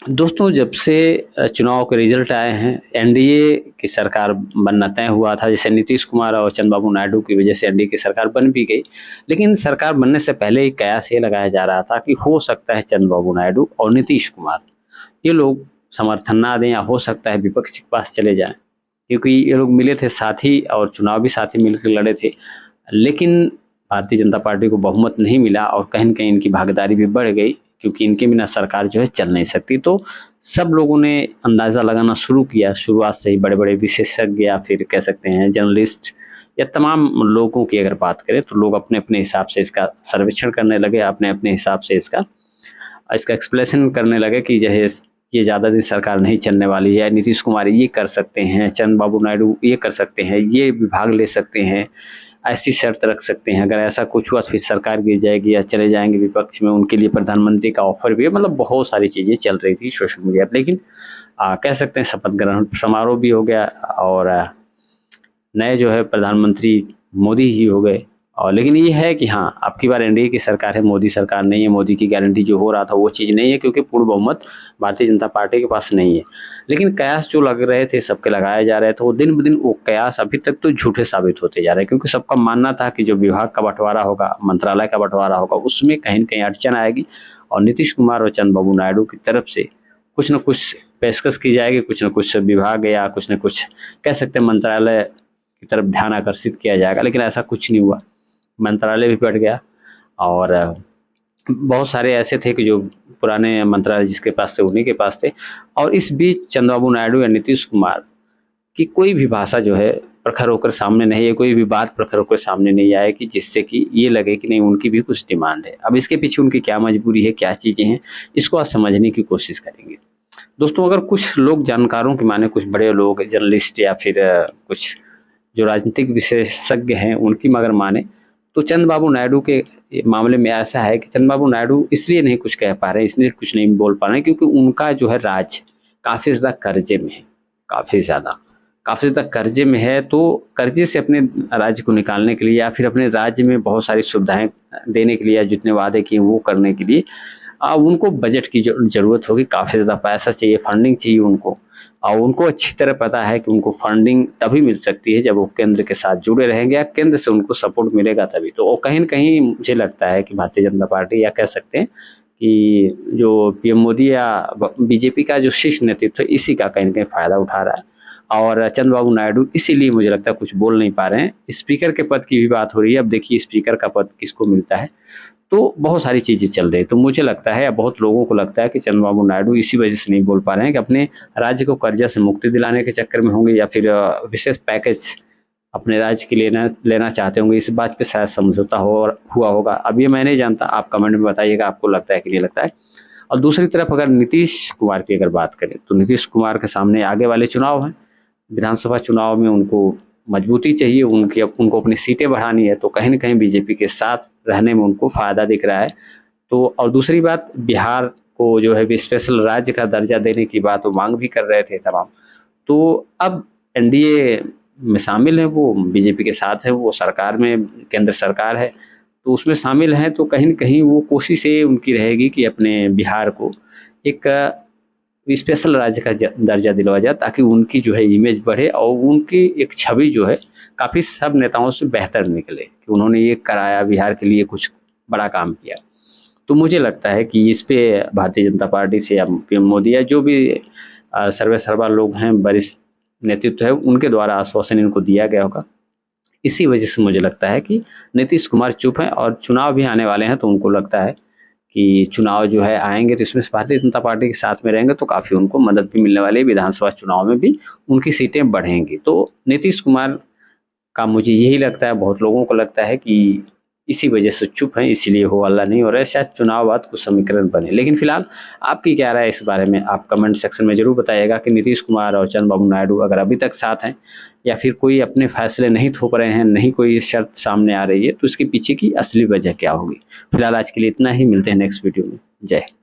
दोस्तों, जब से चुनाव के रिज़ल्ट आए हैं, एनडीए की सरकार बनना तय हुआ था। जैसे नीतीश कुमार और चंद्रबाबू नायडू की वजह से एनडीए की सरकार बन भी गई। लेकिन सरकार बनने से पहले ही कयास ये लगाया जा रहा था कि हो सकता है चंद्रबाबू नायडू और नीतीश कुमार, ये लोग समर्थन ना दें या हो सकता है विपक्ष के पास चले जाएँ। क्योंकि ये लोग मिले थे साथी और चुनाव भी साथ ही मिलकर लड़े थे। लेकिन भारतीय जनता पार्टी को बहुमत नहीं मिला और कहीं न कहीं इनकी भागीदारी भी बढ़ गई, क्योंकि इनके बिना सरकार जो है चल नहीं सकती। तो सब लोगों ने अंदाज़ा लगाना शुरू किया, शुरुआत से ही बड़े-बड़े विशेषज्ञ या फिर कह सकते हैं जर्नलिस्ट या तमाम लोगों की अगर बात करें, तो लोग अपने-अपने हिसाब से इसका सर्वेक्षण करने लगे, अपने-अपने हिसाब से इसका इसका एक्सप्लेनेशन करने लगे कि जो है ये ज़्यादा दिन सरकार नहीं चलने वाली है, नीतीश कुमार ये कर सकते हैं, चंद्रबाबू नायडू ये कर सकते हैं, ये विभाग ले सकते हैं, ऐसी शर्त रख सकते हैं, अगर ऐसा कुछ हुआ तो फिर सरकार गिर जाएगी या चले जाएँगे विपक्ष में, उनके लिए प्रधानमंत्री का ऑफ़र भी है। मतलब बहुत सारी चीज़ें चल रही थी सोशल मीडिया पे। लेकिन कह सकते हैं शपथ ग्रहण समारोह भी हो गया और नए जो है प्रधानमंत्री मोदी ही हो गए। और लेकिन ये है कि हाँ, अब की बार एनडीए की सरकार है, मोदी सरकार नहीं है। मोदी की गारंटी जो हो रहा था वो चीज़ नहीं है, क्योंकि पूर्ण बहुमत भारतीय जनता पार्टी के पास नहीं है। लेकिन कयास जो लग रहे थे, सबके लगाए जा रहे थे, वो दिन-ब-दिन वो कयास अभी तक तो झूठे साबित होते जा रहे हैं, क्योंकि सबका मानना था कि जो विभाग का बँटवारा होगा, मंत्रालय का बँटवारा होगा, उसमें कहीं न कहीं अड़चन आएगी और नीतीश कुमार और चंद्रबाबू नायडू की तरफ से कुछ न कुछ पेशकश की जाएगी, कुछ न कुछ विभाग या कुछ न कुछ कह सकते हैं मंत्रालय की तरफ ध्यान आकर्षित किया जाएगा। लेकिन ऐसा कुछ नहीं हुआ। मंत्रालय भी बढ़ गया और बहुत सारे ऐसे थे कि जो पुराने मंत्रालय जिसके पास थे उन्हीं के पास थे। और इस बीच चंद्रबाबू नायडू या नीतीश कुमार की कोई भी भाषा जो है प्रखर होकर सामने नहीं है, कोई भी बात प्रखर होकर सामने नहीं आए कि जिससे कि ये लगे कि नहीं उनकी भी कुछ डिमांड है। अब इसके पीछे उनकी क्या मजबूरी है, क्या चीज़ें हैं, इसको आज समझने की कोशिश करेंगे। दोस्तों, अगर कुछ लोग जानकारों की माने, कुछ बड़े लोग जर्नलिस्ट या फिर कुछ जो राजनीतिक विशेषज्ञ हैं उनकी मगर माने, तो चंद्रबाबू नायडू के मामले में ऐसा है कि चंद्रबाबू नायडू इसलिए नहीं कुछ कह पा रहे हैं, इसलिए कुछ नहीं बोल पा रहे हैं, क्योंकि उनका जो है राज काफ़ी ज़्यादा कर्जे में है, काफ़ी ज़्यादा। काफ़ी ज़्यादा कर्जे में है, तो कर्जे से अपने राज्य को निकालने के लिए या फिर अपने राज्य में बहुत सारी सुविधाएँ देने के लिए या जितने वादे किए वो करने के लिए उनको बजट की ज़रूरत होगी, काफ़ी ज़्यादा पैसा चाहिए, फंडिंग चाहिए उनको। और उनको अच्छी तरह पता है कि उनको फंडिंग तभी मिल सकती है जब वो केंद्र के साथ जुड़े रहेंगे या केंद्र से उनको सपोर्ट मिलेगा तभी। तो वो कहीं न कहीं मुझे लगता है कि भारतीय जनता पार्टी या कह सकते हैं कि जो पीएम मोदी या बीजेपी का जो शीर्ष नेतृत्व है, इसी का कहीं न कहीं फ़ायदा उठा रहा है। और चंद्रबाबू नायडू इसीलिए मुझे लगता है कुछ बोल नहीं पा रहे हैं। स्पीकर के पद की भी बात हो रही है, अब देखिए स्पीकर का पद किसको मिलता है। तो बहुत सारी चीज़ें चल रही है। तो मुझे लगता है या बहुत लोगों को लगता है कि चंद्रबाबू नायडू इसी वजह से नहीं बोल पा रहे हैं कि अपने राज्य को कर्जा से मुक्ति दिलाने के चक्कर में होंगे या फिर विशेष पैकेज अपने राज्य के लेना लेना चाहते होंगे। इस बात पे शायद समझौता हुआ होगा। अब ये मैं नहीं जानता, आप कमेंट में बताइएगा आपको लगता है कि नहीं लगता है। और दूसरी तरफ अगर नीतीश कुमार की अगर बात करें, तो नीतीश कुमार के सामने आगे वाले चुनाव हैं। विधानसभा चुनाव में उनको मजबूती चाहिए, उनको अपनी सीटें बढ़ानी है, तो कहीं न कहीं बीजेपी के साथ रहने में उनको फ़ायदा दिख रहा है। तो और दूसरी बात, बिहार को जो है स्पेशल राज्य का दर्जा देने की बात वो माँग भी कर रहे थे तमाम। तो अब एनडीए में शामिल हैं, वो बीजेपी के साथ है, वो सरकार में केंद्र सरकार है, तो उसमें शामिल हैं, तो कहीं न कहीं वो कोशिश ये उनकी रहेगी कि अपने बिहार को एक स्पेशल राज्य का दर्जा दिलवाया जाए, ताकि उनकी जो है इमेज बढ़े और उनकी एक छवि जो है काफ़ी सब नेताओं से बेहतर निकले कि उन्होंने ये कराया, बिहार के लिए कुछ बड़ा काम किया। तो मुझे लगता है कि इस पे भारतीय जनता पार्टी से या पीएम मोदी या जो भी सर्वे सर्वा लोग हैं, वरिष्ठ नेतृत्व है, उनके द्वारा आश्वासन इनको दिया गया होगा। इसी वजह से मुझे लगता है कि नीतीश कुमार चुप हैं और चुनाव भी आने वाले हैं, तो उनको लगता है कि चुनाव जो है आएँगे तो इसमें से भारतीय जनता पार्टी के साथ में रहेंगे तो काफ़ी उनको मदद भी मिलने वाली है, विधानसभा चुनाव में भी उनकी सीटें बढ़ेंगी। तो नीतीश कुमार का मुझे यही लगता है, बहुत लोगों को लगता है कि इसी वजह से चुप हैं, इसीलिए हो हल्ला नहीं हो रहा है, शायद चुनाव बाद कुछ समीकरण बने। लेकिन फिलहाल आपकी क्या राय है इस बारे में? आप कमेंट सेक्शन में ज़रूर बताइएगा कि नीतीश कुमार और चंद्रबाबू नायडू अगर अभी तक साथ हैं या फिर कोई अपने फैसले नहीं थोप रहे हैं, नहीं कोई शर्त सामने आ रही है, तो इसके पीछे की असली वजह क्या होगी? फिलहाल आज के लिए इतना ही, मिलते हैं नेक्स्ट वीडियो में। जय हिंद।